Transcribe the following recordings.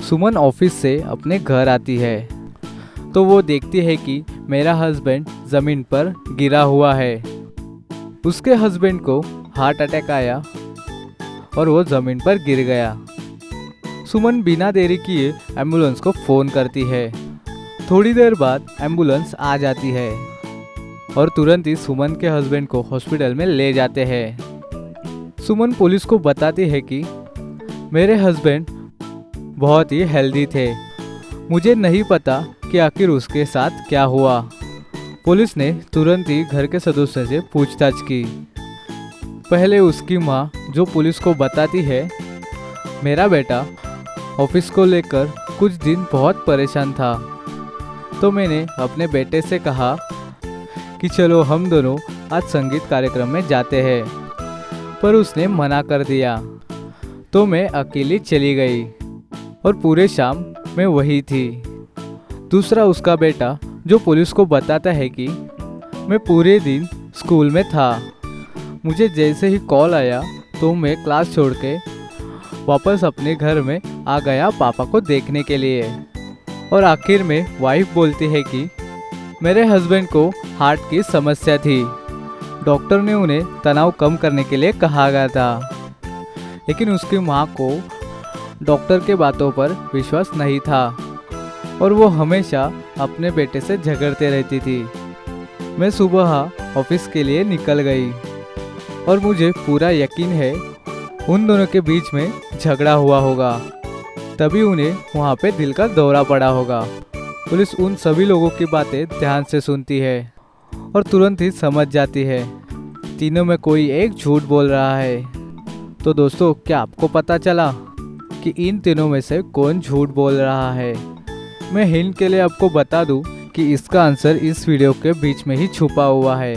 सुमन office से अपने घर आती है तो वो देखती है कि मेरा हस्बैंड ज़मीन पर गिरा हुआ है। उसके हस्बैंड को हार्ट अटैक आया और वो ज़मीन पर गिर गया। सुमन बिना देरी किए एम्बुलेंस को फ़ोन करती है। थोड़ी देर बाद एम्बुलेंस आ जाती है और तुरंत ही सुमन के हस्बैंड को हॉस्पिटल में ले जाते हैं। सुमन पुलिस को बताती है कि मेरे हस्बैंड बहुत ही हेल्दी थे, मुझे नहीं पता कि आखिर उसके साथ क्या हुआ। पुलिस ने तुरंत ही घर के सदस्यों से पूछताछ की। पहले उसकी माँ जो पुलिस को बताती है, मेरा बेटा ऑफिस को लेकर कुछ दिन बहुत परेशान था, तो मैंने अपने बेटे से कहा कि चलो हम दोनों आज संगीत कार्यक्रम में जाते हैं, पर उसने मना कर दिया, तो मैं अकेली चली गई और पूरे शाम मैं वही थी। दूसरा उसका बेटा जो पुलिस को बताता है कि मैं पूरे दिन स्कूल में था, मुझे जैसे ही कॉल आया तो मैं क्लास छोड़ के वापस अपने घर में आ गया पापा को देखने के लिए। और आखिर में वाइफ बोलती है कि मेरे हस्बैंड को हार्ट की समस्या थी, डॉक्टर ने उन्हें तनाव कम करने के लिए कहा गया था, लेकिन उसकी माँ को डॉक्टर के बातों पर विश्वास नहीं था और वो हमेशा अपने बेटे से झगड़ते रहती थी। मैं सुबह ऑफिस के लिए निकल गई और मुझे पूरा यकीन है उन दोनों के बीच में झगड़ा हुआ होगा, तभी उन्हें वहाँ पे दिल का दौरा पड़ा होगा। पुलिस उन सभी लोगों की बातें ध्यान से सुनती है और तुरंत ही समझ जाती है तीनों में कोई एक झूठ बोल रहा है। तो दोस्तों, क्या आपको पता चला कि इन तीनों में से कौन झूठ बोल रहा है? मैं हिंट के लिए आपको बता दूं कि इसका आंसर इस वीडियो के बीच में ही छुपा हुआ है,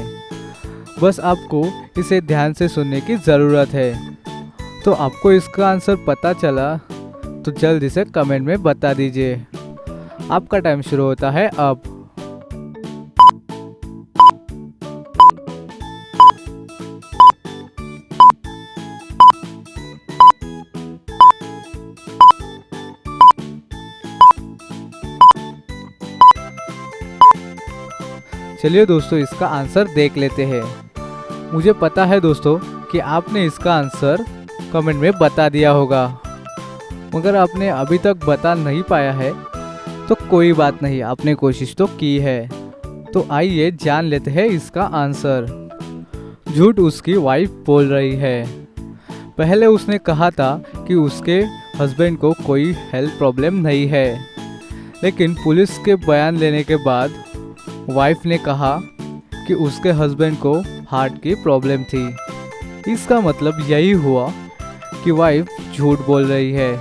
बस आपको इसे ध्यान से सुनने की ज़रूरत है। तो आपको इसका आंसर पता चला तो जल्दी से कमेंट में बता दीजिए। आपका टाइम शुरू होता है अब। चलिए दोस्तों, इसका आंसर देख लेते हैं। मुझे पता है दोस्तों कि आपने इसका आंसर कमेंट में बता दिया होगा, मगर आपने अभी तक बता नहीं पाया है तो कोई बात नहीं, आपने कोशिश तो की है। तो आइए जान लेते हैं इसका आंसर। झूठ उसकी वाइफ बोल रही है। पहले उसने कहा था कि उसके हस्बैंड को कोई हेल्थ प्रॉब्लम नहीं है, लेकिन पुलिस के बयान लेने के बाद वाइफ ने कहा कि उसके हस्बैंड को हार्ट की प्रॉब्लम थी। इसका मतलब यही हुआ कि वाइफ झूठ बोल रही है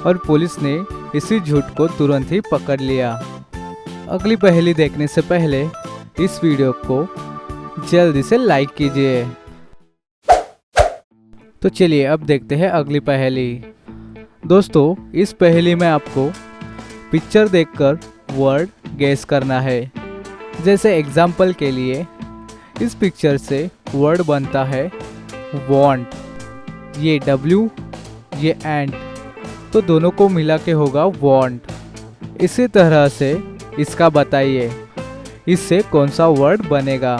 और पुलिस ने इसी झूठ को तुरंत ही पकड़ लिया। अगली पहेली देखने से पहले इस वीडियो को जल्दी से लाइक कीजिए। तो चलिए अब देखते हैं अगली पहेली। दोस्तों, इस पहेली में आपको पिक्चर देखकर वर्ड गेस करना है। जैसे एग्जाम्पल के लिए इस पिक्चर से वर्ड बनता है वांट, ये W, ये एंट, तो दोनों को मिला के होगा वांट। इसी तरह से इसका बताइए, इससे कौन सा वर्ड बनेगा?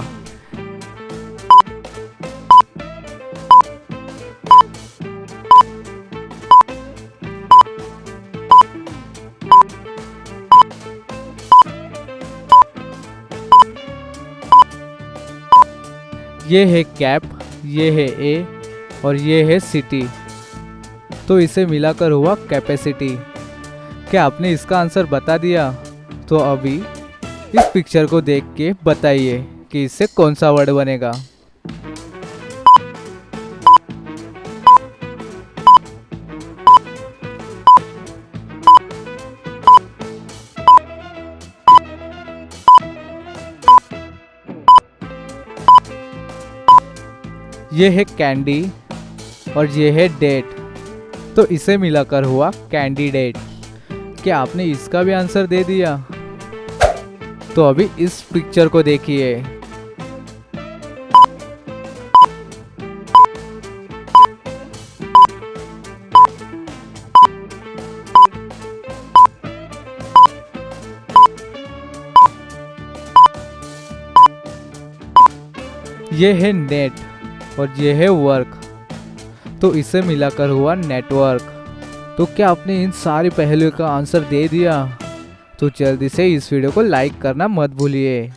ये है कैप, ये है ए और ये है सिटी, तो इसे मिलाकर हुआ कैपेसिटी। क्या आपने इसका आंसर बता दिया? तो अभी इस पिक्चर को देख के बताइए कि इससे कौन सा वर्ड बनेगा। ये है कैंडी और ये है डेट, तो इसे मिलाकर हुआ कैंडिडेट। क्या आपने इसका भी आंसर दे दिया? तो अभी इस पिक्चर को देखिए। ये है नेट और ये है वर्क, तो इसे मिलाकर हुआ नेटवर्क। तो क्या आपने इन सारी पहेलियों का आंसर दे दिया? तो जल्दी से इस वीडियो को लाइक करना मत भूलिए।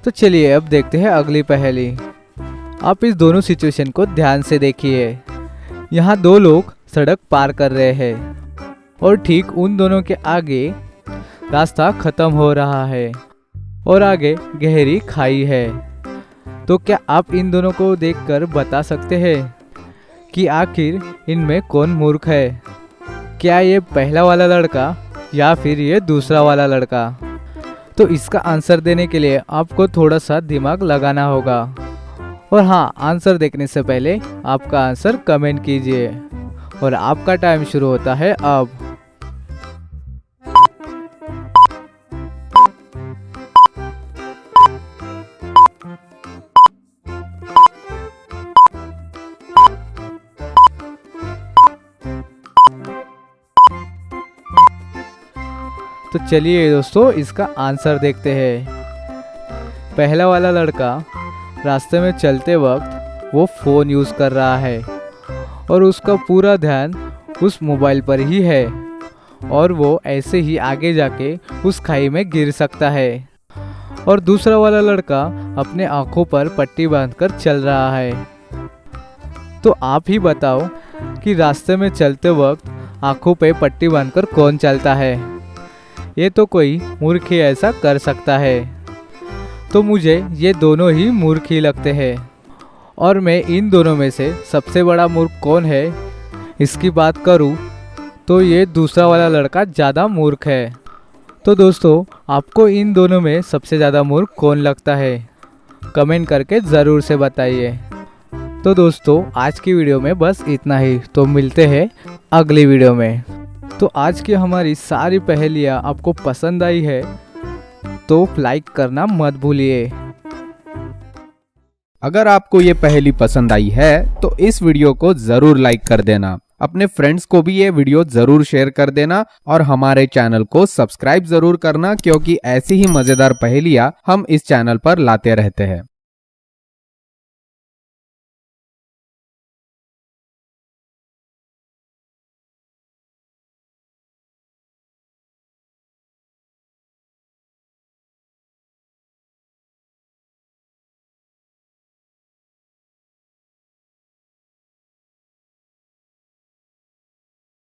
तो चलिए अब देखते हैं अगली पहेली। आप इस दोनों सिचुएशन को ध्यान से देखिए। यहाँ दो लोग सड़क पार कर रहे हैं और ठीक उन दोनों के आगे रास्ता खत्म हो रहा है और आगे गहरी खाई है। तो क्या आप इन दोनों को देखकर बता सकते हैं कि आखिर इनमें कौन मूर्ख है? क्या ये पहला वाला लड़का या फिर ये दूसरा वाला लड़का? तो इसका आंसर देने के लिए आपको थोड़ा सा दिमाग लगाना होगा। और हाँ, आंसर देखने से पहले आपका आंसर कमेंट कीजिए और आपका टाइम शुरू होता है अब। तो चलिए दोस्तों इसका आंसर देखते हैं। पहला वाला लड़का रास्ते में चलते वक्त वो फ़ोन यूज़ कर रहा है और उसका पूरा ध्यान उस मोबाइल पर ही है और वो ऐसे ही आगे जाके उस खाई में गिर सकता है। और दूसरा वाला लड़का अपने आँखों पर पट्टी बांधकर चल रहा है। तो आप ही बताओ कि रास्ते में चलते वक्त आँखों पे पट्टी बांधकर कौन चलता है? ये तो कोई मूर्ख ही ऐसा कर सकता है। तो मुझे ये दोनों ही मूर्ख ही लगते हैं। और मैं इन दोनों में से सबसे बड़ा मूर्ख कौन है इसकी बात करूं तो ये दूसरा वाला लड़का ज़्यादा मूर्ख है। तो दोस्तों आपको इन दोनों में सबसे ज़्यादा मूर्ख कौन लगता है? कमेंट करके ज़रूर से बताइए। तो दोस्तों आज की वीडियो में बस इतना ही। तो मिलते हैं अगली वीडियो में। तो आज की हमारी सारी पहेलियाँ आपको पसंद आई है तो लाइक करना मत भूलिए। अगर आपको ये पहेली पसंद आई है तो इस वीडियो को जरूर लाइक कर देना। अपने फ्रेंड्स को भी ये वीडियो जरूर शेयर कर देना और हमारे चैनल को सब्सक्राइब जरूर करना, क्योंकि ऐसी ही मजेदार पहेलियाँ हम इस चैनल पर लाते रहते हैं।